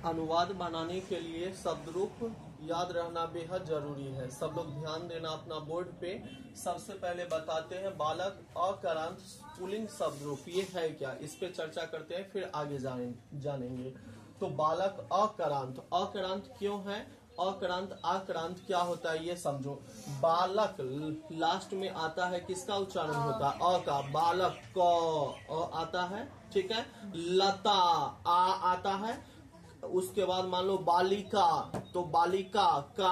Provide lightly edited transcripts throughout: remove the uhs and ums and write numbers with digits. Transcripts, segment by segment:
अनुवाद बनाने के लिए शब्द रूप याद रहना बेहद जरूरी है। सब लोग ध्यान देना अपना बोर्ड पे। सबसे पहले बताते हैं बालक अकारांत पुल्लिंग शब्द रूप ये है क्या, इस पे चर्चा करते हैं, फिर आगे जानेंगे। तो बालक अकारांत, अकारांत क्यों है? अकारांत आक्रांत क्या होता है ये समझो। बालक लास्ट में आता है, किसका उच्चारण होता है? अ का। बालक क आता है, ठीक है। लता आ आता है। उसके बाद मान लो बालिका, तो बालिका का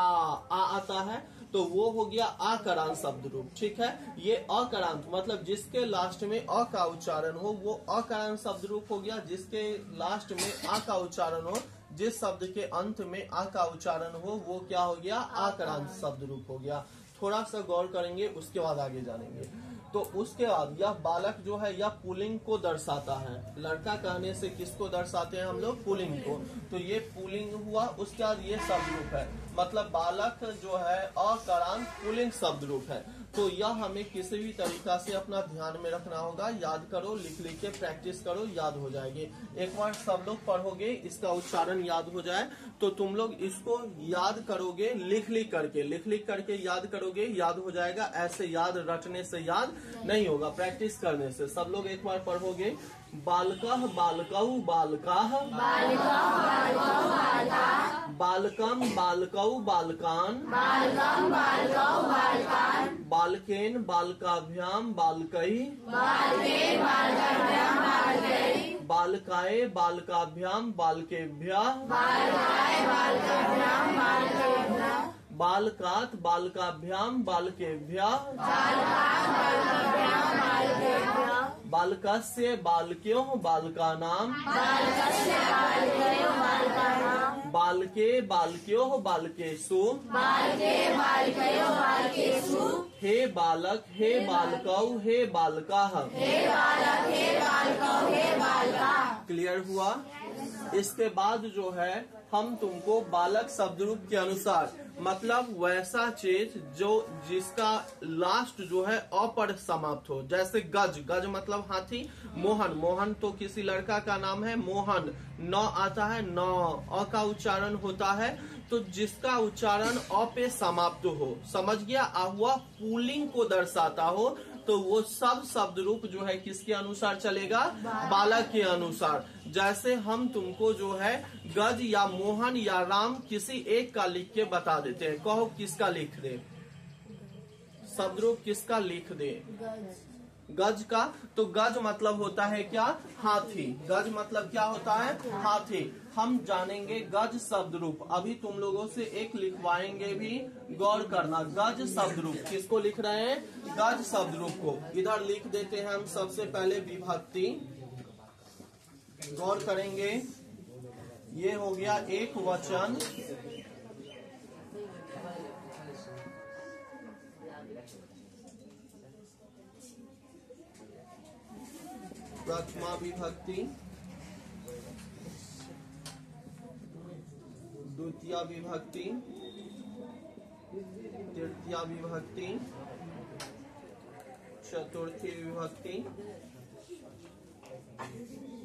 आ आता है, तो वो हो गया आकारांत शब्द रूप, ठीक है। ये अकारांत मतलब जिसके लास्ट में अ का उच्चारण हो वो अकारांत शब्द रूप हो गया। जिसके लास्ट में आ का उच्चारण हो, जिस शब्द के अंत में आ का उच्चारण हो वो क्या हो गया? आकारांत शब्द रूप हो गया। थोड़ा सा गौर करेंगे, उसके बाद आगे जानेंगे। तो उसके बाद यह बालक जो है यह पुल्लिंग को दर्शाता है। लड़का कहने से किसको दर्शाते हैं हम लोग? पुल्लिंग को। तो ये पुल्लिंग हुआ। उसके बाद ये शब्द रूप है, मतलब बालक जो है अकारांत पुल्लिंग शब्द रूप है। तो यह हमें किसी भी तरीका से अपना ध्यान में रखना होगा। याद करो, लिख लिख के प्रैक्टिस करो, याद हो जाएगी। एक बार सब लोग पढ़ोगे, इसका उच्चारण याद हो जाए तो तुम लोग इसको याद करोगे, लिख लिख करके याद करोगे, याद हो जाएगा। ऐसे याद रटने से याद नहीं होगा, प्रैक्टिस करने से। सब लोग एक बार पढ़ोगे। बालकः बालकौ बालकाः, बालकम बालकौ बालकान, बालकेन बालकाभ्याम बालकै, बालकाय बालकाभ्याम बालकेभ्यः, बालकात बालकाभ्याम बालकेभ्यः, बालकस्य बालक्योः बालकानां, बालके बालक्योः बालकेषु, हे बालक हे बालकौ हे बालकाः। क्लियर हुआ? इसके बाद जो है हम तुमको बालक शब्द रूप के अनुसार, मतलब वैसा चीज जो जिसका लास्ट जो है अ पर समाप्त हो। जैसे गज, गज मतलब हाथी। मोहन, मोहन तो किसी लड़का का नाम है, मोहन। न आता है, न अ का उच्चारण होता है, तो जिसका उच्चारण अ पे समाप्त हो, समझ गया? आ हुआ पुल्लिंग को दर्शाता हो, तो वो सब शब्द रूप जो है किसके अनुसार चलेगा? बालक के अनुसार। जैसे हम तुमको जो है गज या मोहन या राम किसी एक का लिख के बता देते हैं। कहो किसका लिख दे? शब्द रूप किसका लिख दे? गज का। तो गज मतलब होता है क्या? हाथी। गज मतलब क्या होता है? हाथी। हम जानेंगे गज शब्द रूप। अभी तुम लोगों से एक लिखवाएंगे भी, गौर करना। गज शब्द रूप किसको लिख रहे हैं? गज शब्द रूप को। इधर लिख देते हैं हम सबसे पहले विभक्ति। गौर करेंगे, ये हो गया एक वचन, प्रथमा विभक्ति, द्वितीया विभक्ति, तृतीया विभक्ति, चतुर्थी विभक्ति,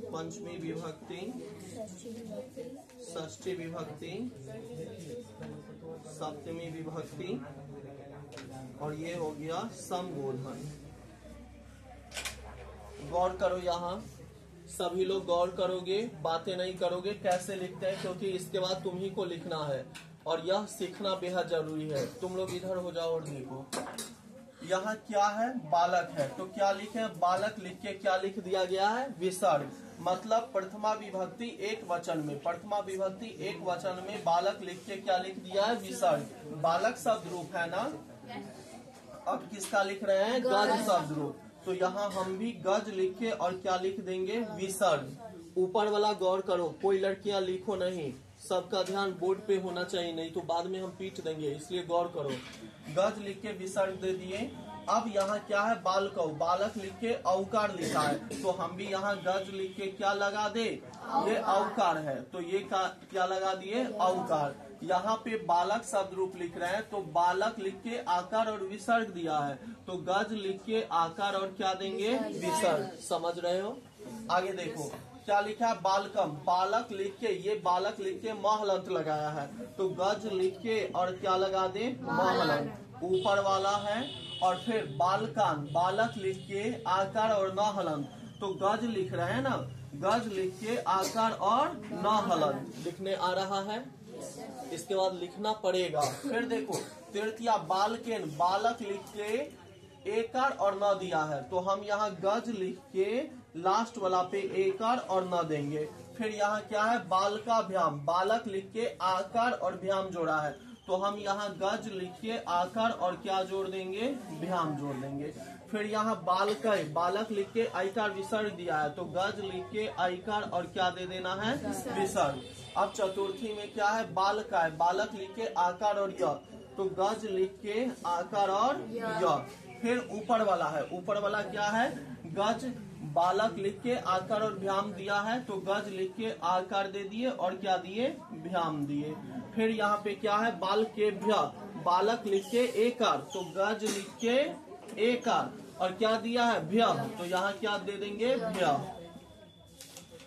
पंचमी विभक्ति, षष्ठी विभक्ति, सप्तमी विभक्ति, और ये हो गया संबोधन। गौर करो, यहाँ सभी लोग गौर करोगे, बातें नहीं करोगे। कैसे लिखते हैं? क्योंकि इसके बाद तुम ही को लिखना है और यह सीखना बेहद जरूरी है। तुम लोग इधर हो जाओ और लिखो। यहाँ क्या है? बालक है, तो क्या लिखे? बालक लिख के क्या लिख दिया गया है? विसर्ग। मतलब प्रथमा विभक्ति एक वचन में, प्रथमा विभक्ति एक वचन में बालक लिख के क्या लिख दिया है? विसर्ग। बालक शब्द रूप है ना। अब किसका लिख रहे हैं? गज शब्द रूप। तो यहाँ हम भी गज लिख के और क्या लिख देंगे? विसर्ग। ऊपर वाला गौर करो, कोई लड़कियां लिखो नहीं, सबका ध्यान बोर्ड पे होना चाहिए, नहीं तो बाद में हम पीट देंगे, इसलिए गौर करो। गज लिख के विसर्ग दे दिए। अब यहाँ क्या है? बालकौ, बालक लिख के औकार लिखा है, तो हम भी यहाँ गज लिख के क्या लगा दे? ये औकार है, तो ये क्या लगा दिए? औकार। यहाँ पे बालक शब्द रूप लिख रहे हैं, तो बालक लिख के आकार और विसर्ग दिया है, तो गज लिख के आकार और क्या देंगे? विसर्ग। समझ रहे हो? आगे देखो, क्या लिखा है बालकम, बालक लिख के, ये बालक लिख के महलंत लगाया है, तो गज लिख के और क्या लगा दे महलंत ऊपर वाला है। और फिर बालकान, बालक लिख के आकार और न हलंत, तो गज लिख रहे हैं ना, गज लिख के आकार और न हलंत लिखने आ रहा है। इसके बाद लिखना पड़ेगा। फिर देखो तृतीया बालकेन, बालक लिख के एकार और न दिया है, तो हम यहाँ गज लिख के लास्ट वाला पे एकार और न देंगे। फिर यहाँ क्या है बालकाभ्याम, बालक लिख के आकार और भ्याम जोड़ा है, तो हम यहाँ गज लिख के आकार और क्या जोड़ देंगे भ्याम जोड़ देंगे। फिर यहाँ बालकय, बालक लिख के आयकार विसर्ग दिया है, तो गज लिख के आयकार और क्या दे देना है विसर्ग। अब चतुर्थी में क्या है बालकाय, बालक लिख के आकार और य, तो गज लिख के आकार और य। फिर ऊपर वाला है, ऊपर वाला क्या है गज, बालक लिख के आकार और भ्याम दिया है, तो गज लिख के आकार दे दिए और क्या दिए भ्याम दिए। फिर यहाँ पे क्या है बाल के भ्य, बालक लिख के एकार, तो गज लिख के एकार और क्या दिया है भ्य, तो यहाँ क्या दे देंगे भ्य।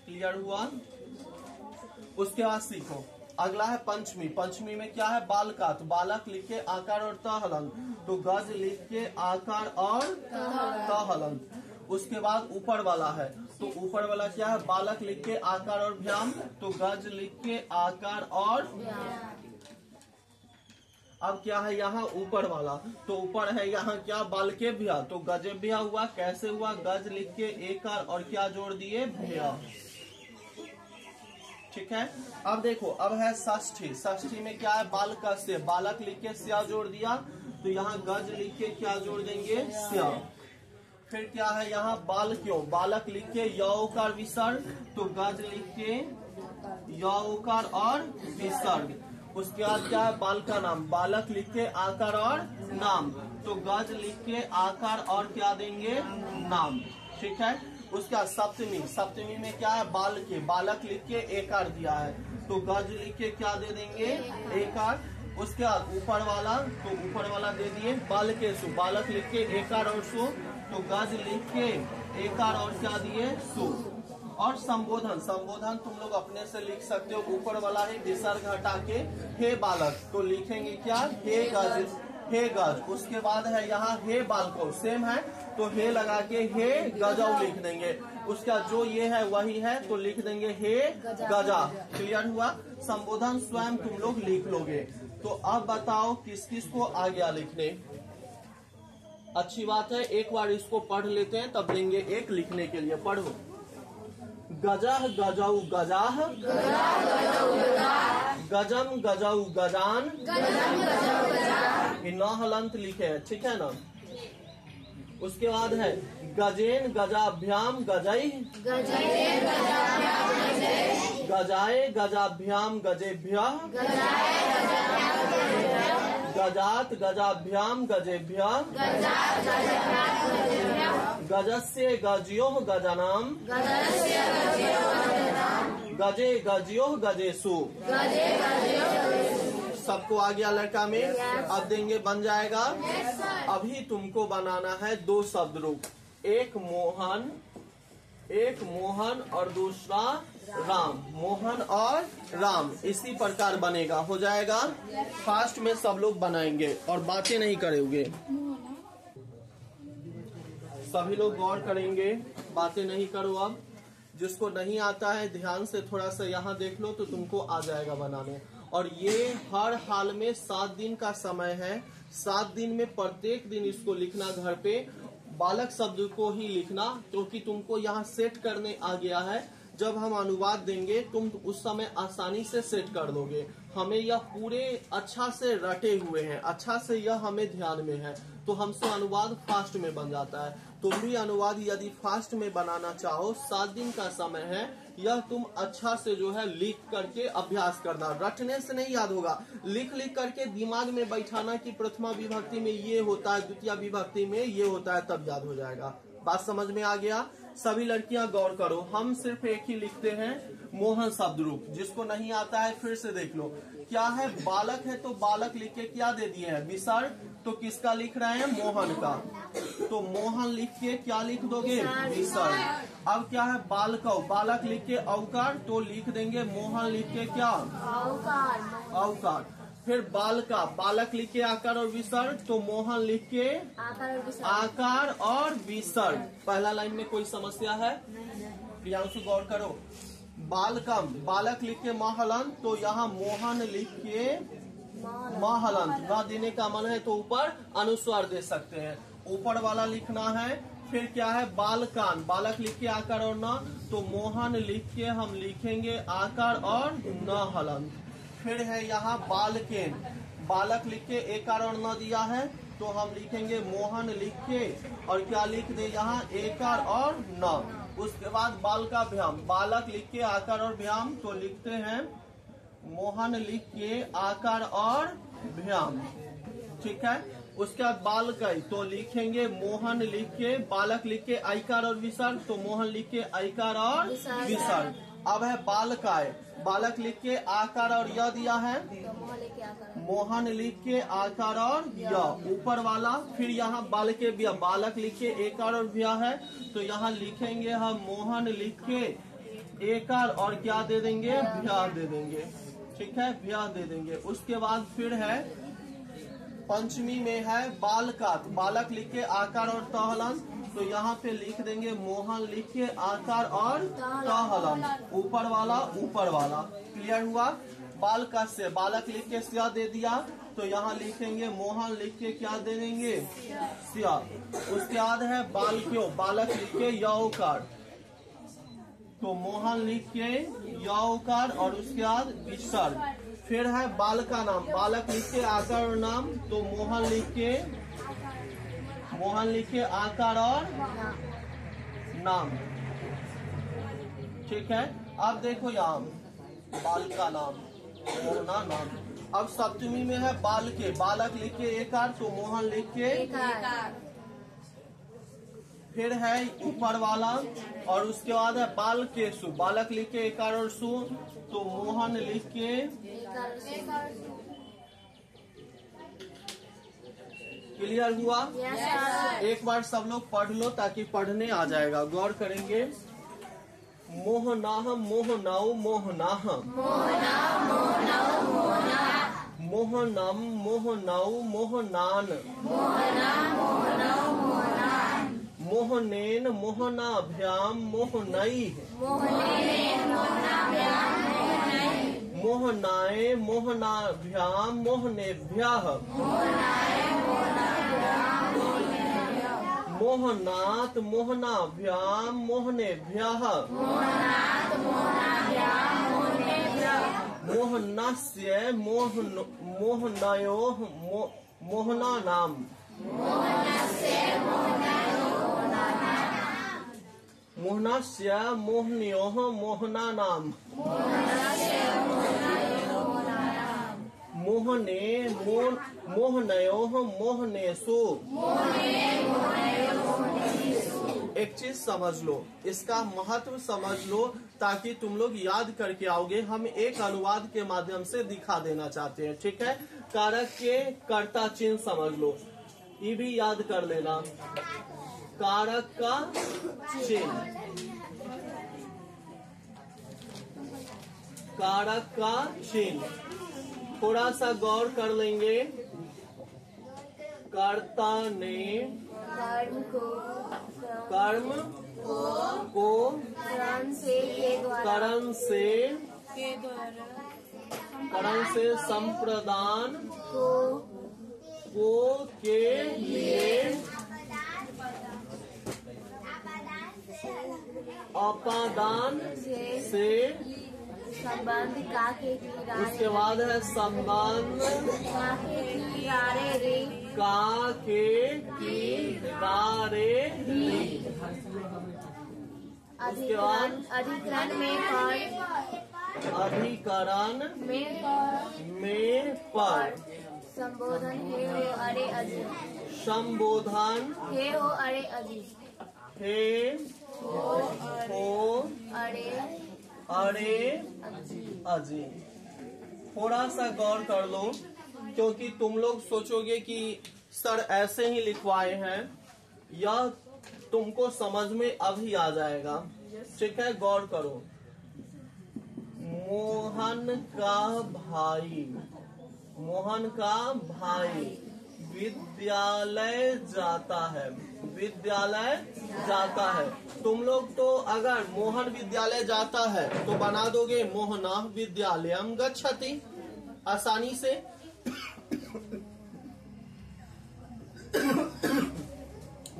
क्लियर हुआ। उसके बाद सीखो अगला है पंचमी, पंचमी में क्या है बालका, तो बालक लिख के आकार और त हलंत, तो गज लिख के आकार और त हलंत। उसके बाद ऊपर वाला है, तो ऊपर वाला क्या है बालक लिख के आकार और भ्याम, तो गज लिख के आकार और। अब क्या है यहाँ ऊपर वाला, तो ऊपर है यहाँ क्या बालके भ्या, तो गजे भ्या हुआ, कैसे हुआ गज लिख के एकार और क्या जोड़ दिए भ्या। ठीक है। अब देखो अब है षष्ठी, षष्ठी में क्या है बालक से, बालक लिख के स्या जोड़ दिया, तो यहाँ गज लिख के क्या जोड़ देंगे स्या। फिर क्या है यहाँ बाल क्यों, बालक लिख के यौकार विसर्ग, तो गज लिख के यौकार और विसर्ग। उसके बाद क्या है बाल का नाम, बालक लिख के आकार और नाम, तो गज लिख के आकार और क्या देंगे नाम। ठीक है। उसके बाद सप्तमी, सप्तमी में क्या है बाल के, बालक लिख के एकार दिया है, तो गज लिख के क्या दे देंगे एकार। उसके बाद ऊपर वाला, तो ऊपर वाला दे दिए बाल के सु, बालक लिख के एकार और सु, तो गज लिख के एकार और क्या दिए सु। और संबोधन, संबोधन तुम लोग अपने से लिख सकते हो, ऊपर वाला है विसर्ग हटा के हे बालक, तो लिखेंगे क्या हे गज, हे गज। उसके बाद है यहाँ हे बालको, सेम है, तो हे लगा के हे गजौ लिख देंगे। उसका जो ये है वही है, तो लिख देंगे हे गजा। क्लियर हुआ। संबोधन स्वयं तुम लोग लिख लोगे। तो अब बताओ किस किस को आ गया लिखने। अच्छी बात है, एक बार इसको पढ़ लेते हैं तब देंगे एक लिखने के लिए। पढ़ो गजह गजौ गजाह, गजम गजौ गजान, न हलंत लिखे है, ठीक है ना। उसके बाद है गजेन गजाभ्याम गजई, गजाए गजाभ्याम गजेभ्य, गजात गजाभ्याम गजेभ्य, गजस्य गजयोः गजनाम, गजे गजयोः गजेसु। सबको आ गया लड़का में। अब देंगे बन जाएगा। अभी तुमको बनाना है दो शब्द रूप, एक मोहन और दूसरा राम, मोहन और राम, इसी प्रकार बनेगा, हो जाएगा। फास्ट में सब लोग बनाएंगे और बातें नहीं करेंगे, सभी लोग गौर करेंगे, बातें नहीं करो। अब जिसको नहीं आता है ध्यान से थोड़ा सा यहाँ देख लो तो तुमको आ जाएगा बनाने। और ये हर हाल में 7 दिन का समय है, 7 दिन में प्रत्येक दिन इसको लिखना घर पे, बालक शब्द को ही लिखना, क्योंकि तुमको यहाँ सेट करने आ गया है। जब हम अनुवाद देंगे तुम उस समय आसानी से सेट कर लोगे। हमें यह पूरे अच्छा से रटे हुए हैं, अच्छा से यह हमें ध्यान में है, तो हमसे अनुवाद फास्ट में बन जाता है। तुम भी अनुवाद यदि फास्ट में बनाना चाहो, 7 दिन का समय है, यह तुम अच्छा से जो है लिख करके अभ्यास करना। रटने से नहीं याद होगा, लिख लिख करके दिमाग में बैठाना कि प्रथमा विभक्ति में ये होता है, द्वितीय विभक्ति में ये होता है, तब याद हो जाएगा। बात समझ में आ गया। सभी लड़कियां गौर करो, हम सिर्फ एक ही लिखते हैं मोहन शब्द रूप। जिसको नहीं आता है फिर से देख लो। क्या है बालक है तो बालक लिख के क्या दे दिए हैं विसर्ग, तो किसका लिख रहे हैं? मोहन का। तो मोहन लिख के क्या लिख दोगे? विसर्ग। अब क्या है? बालकौ, बालक लिख के औकार, तो लिख देंगे मोहन लिख के क्या? औकार। फिर बालका, बालक लिख के आकार और विसर्ग, तो मोहन लिख के आकार और विसर्ग। पहला लाइन में कोई समस्या है? प्रियांशु गौर करो। बालकम, बालक लिख के महलंत, तो यहाँ मोहन लिख के महलंत। न देने का मन है तो ऊपर अनुस्वार दे सकते हैं, ऊपर वाला लिखना है। फिर क्या है? बालकान, बालक लिख के आकार और न, तो मोहन लिख के हम लिखेंगे आकार और न हलंत। फिर है यहाँ बालकेन, बालक लिख के एकार और न दिया है, तो हम लिखेंगे मोहन लिख के और क्या लिख दे यहाँ? एकार और न। उसके बाद बालका भ्याम, बालक लिख के आकार और भ्याम, तो लिखते हैं मोहन लिख के आकार और भ्याम। ठीक है। उसके बाद बालकई, तो लिखेंगे मोहन लिख के, बालक लिख के आकार और विसर्ग, तो मोहन लिख के आकार और विसर्ग। अब है बालकाय, बालक लिख के आकार और य दिया है, मोहन लिख के आकार और य ऊपर वाला। फिर यहाँ बालके ब्या, बालक लिख के एकार और भ्या है, तो यहाँ लिखेंगे हम मोहन लिख के एकार और क्या दे देंगे? भ्या दे देंगे। ठीक है, भ्या दे देंगे। उसके बाद फिर है पंचमी में है बालकात, बालक लिख के आकार और तहलन, तो यहाँ पे लिख देंगे मोहन लिख के आकार और तहलन, ऊपर वाला ऊपर वाला। क्लियर हुआ? बालका से, बालक लिख के स्या दे दिया, तो यहाँ लिखेंगे मोहन लिख के क्या दे देंगे? स्या। उसके बाद है बालक्यो, बालक लिख के यौकार, तो मोहन लिख के यौकार और उसके बाद विसर्ग। फिर है बाल का नाम, बालक लिख के आकार और नाम, तो मोहन लिख के आकार और नाम। ठीक है। अब देखो यहाँ बाल का नाम, मोहना नाम। अब सप्तमी में है बाल के, बालक लिख के एकार, तो मोहन लिख के। फिर है ऊपर वाला और उसके बाद है बाल के सु, बालक लिख के एकार और सु, तो मोहन लिख के। क्लियर हुआ? एक बार सब लोग पढ़ लो ताकि पढ़ने आ जाएगा। गौर करेंगे। मोहनाह मोहनाऊ मोहनाह, मोहनम मोहनाऊ मोहनान, मोहनेन मोहनाभ्याम मोहनई, मोहनाए मोहनाभ्याम मोहनेभ्यः, मोहनात मोहनाभ्याम मोहनेभ्यः, मोहनस्य मोहनयोः मोहनानाम्, मोहनस्य मोहनयोः मोहनानाम्, मोहने मोहनयोः मोहनेषु। एक चीज समझ लो, इसका महत्व समझ लो ताकि तुम लोग याद करके आओगे। हम एक अनुवाद के माध्यम से दिखा देना चाहते हैं। ठीक है। कारक के कर्ता चिन्ह समझ लो, ये भी याद कर लेना। कारक का चिन्ह, कारक का चिन्ह थोड़ा सा गौर कर लेंगे। कर्ता ने कर्म को करण से संप्रदान को के लिए अपादान से संबंध का के किनारे, उसके बाद है संबंध का के किनारे रे, का के किनारे रे। अधिकरण में अधिकरण में पर संबोधन हे हो अरे अजी, संबोधन हे हो अरे अजी, हे हो अरे अजी। थोड़ा सा गौर कर लो, क्योंकि तुम लोग सोचोगे कि सर ऐसे ही लिखवाए हैं, यह तुमको समझ में अभी आ जाएगा। ठीक है, गौर करो। मोहन का भाई, मोहन का भाई विद्यालय जाता है, विद्यालय जाता है। तुम लोग तो अगर मोहन विद्यालय जाता है तो बना दोगे मोहना विद्यालयम गच्छति, आसानी से।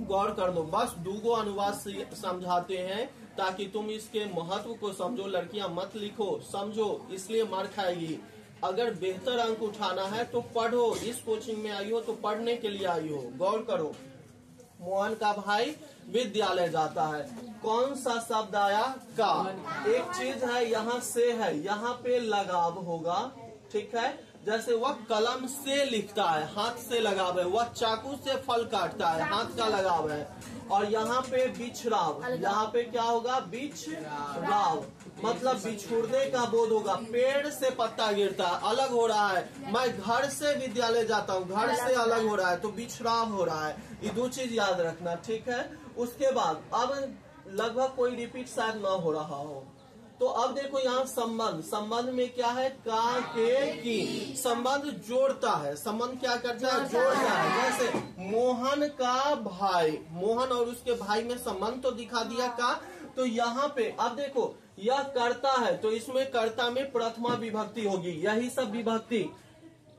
गौर कर दो, बस दूगो अनुवाद समझाते हैं ताकि तुम इसके महत्व को समझो। लड़कियां मत लिखो, समझो, इसलिए मार खाएगी। अगर बेहतर अंक उठाना है तो पढ़ो, इस कोचिंग में आई हो तो पढ़ने के लिए आई हो। गौर करो, मोहन का भाई विद्यालय जाता है। कौन सा शब्द आया? का। एक चीज है, यहाँ से है, यहाँ पे लगाव होगा। ठीक है, जैसे वह कलम से लिखता है, हाथ से लगाव है। वह चाकू से फल काटता है, हाथ का लगाव है। और यहाँ पे बिछराव, यहाँ पे क्या होगा? बिछराव, मतलब बिछुड़ने का बोध होगा। पेड़ से पत्ता गिरता है, अलग हो रहा है। मैं घर से विद्यालय जाता हूँ, घर से अलग हो रहा है, तो बिछराव हो रहा है। ये दो चीज याद रखना। ठीक है, उसके बाद अब लगभग कोई रिपीट शायद न हो रहा हो, तो अब देखो यहाँ संबंध। संबंध में क्या है? का, के, की। संबंध जोड़ता है। संबंध क्या करता है? जोड़ता है। जैसे मोहन का भाई, मोहन और उसके भाई में संबंध तो दिखा दिया का। तो यहाँ पे अब देखो, यह करता है तो इसमें कर्ता में प्रथमा विभक्ति होगी। यही सब विभक्ति।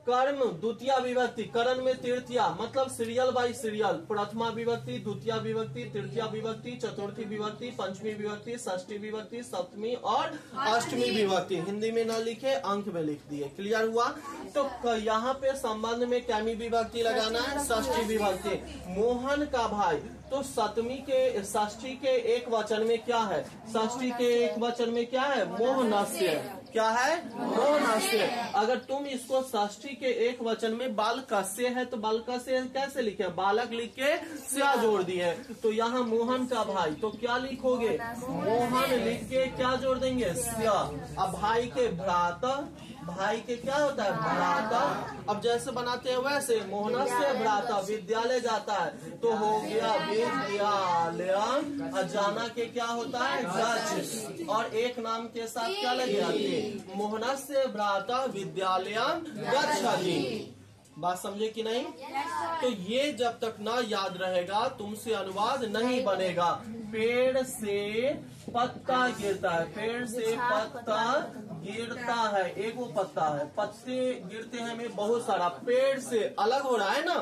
कर्म द्वितीय विभक्ति, करण में तृतीया, मतलब सीरियल बाई सीरियल। प्रथमा विभक्ति, द्वितीय विभक्ति, तृतीय विभक्ति, चतुर्थी विभक्ति, पंचमी विभक्ति, षष्ठी विभक्ति, सप्तमी और अष्टमी विभक्ति। हिंदी में न लिखे, अंक में लिख दिए। क्लियर हुआ? तो यहाँ पे संबंध में कैमी विभक्ति लगाना है? षष्ठी विभक्ति। मोहन का भाई, तो सप्तमी के षष्ठी के एक वचन में क्या है? षष्ठी के एक वचन में क्या है? मोहनस्य। क्या है? मोहनस्य। अगर तुम इसको षष्ठी के एक वचन में बालकस्य है तो बालकस्य कैसे लिखे? बालक लिख के स्या जोड़ दिए। तो यहाँ मोहन का भाई, तो क्या लिखोगे? मोहन लिख के क्या जोड़ देंगे? स्या। अब भाई के भ्राता, भाई के क्या होता है? भ्राता। अब जैसे बनाते हैं वैसे, मोहनस्य भ्राता विद्यालय जाता है, तो हो गया विद्यालय। जाना के क्या होता है? गच्छ। और एक नाम के साथ क्या लग जाती? मोहनस्य भ्राता विद्यालयम गच्छति। बात समझे कि नहीं? तो ये जब तक ना याद रहेगा तुमसे अनुवाद नहीं बनेगा। पेड़ से पत्ता गिरता है, पेड़ से पत्ता गिरता है, एक वो पत्ता है, पत्ते गिरते हैं में बहुत सारा। पेड़ से अलग हो रहा है ना,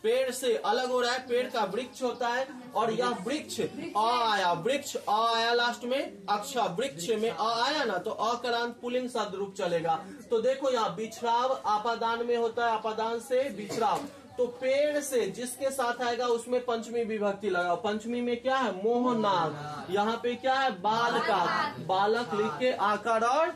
पेड़ से अलग हो रहा है। पेड़ का वृक्ष होता है, और यह वृक्ष आ आया, वृक्ष आ आया लास्ट में। अच्छा, वृक्ष में आ आया ना, तो अकरांत पुल्लिंग शब्द रूप चलेगा। तो देखो यहाँ बिछराव आपादान में होता है, आपादान से बिछराव। तो पेड़ से जिसके साथ आएगा उसमें पंचमी विभक्ति लगाओ। पंचमी में क्या है? मोहनाग। यहाँ पे क्या है? बालका। बालक लिख के आकार और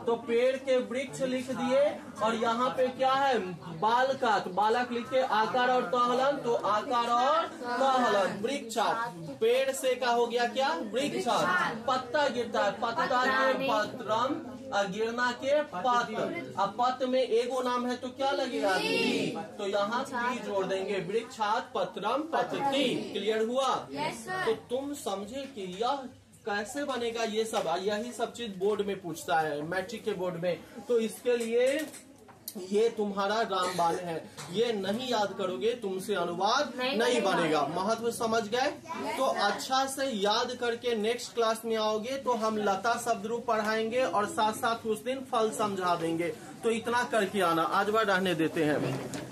तो पेड़ के वृक्ष लिख दिए, और यहाँ पे क्या है? बालका। बालक लिख के आकार और तहलन, तो आकार और तहलन वृक्षात। पेड़ से का हो गया क्या? वृक्षात। पत्ता गिरता है, पत्ता के पत्रम, गिरना के पत्र। अब पत्र में एगो नाम है तो क्या लगेगा? तो यहाँ ती जोड़ देंगे। वृक्षात पत्रम पतति। क्लियर हुआ? तो तुम समझे कि यह कैसे बनेगा। ये सब, यही सब चीज बोर्ड में पूछता है, मैट्रिक के बोर्ड में। तो इसके लिए ये तुम्हारा रामबाण है। ये नहीं याद करोगे तुमसे अनुवाद नहीं बनेगा। महत्व समझ गए? तो अच्छा से याद करके नेक्स्ट क्लास में आओगे तो हम लता शब्द रूप पढ़ाएंगे, और साथ साथ उस दिन फल समझा देंगे। तो इतना करके आना। आज बार रहने देते हैं।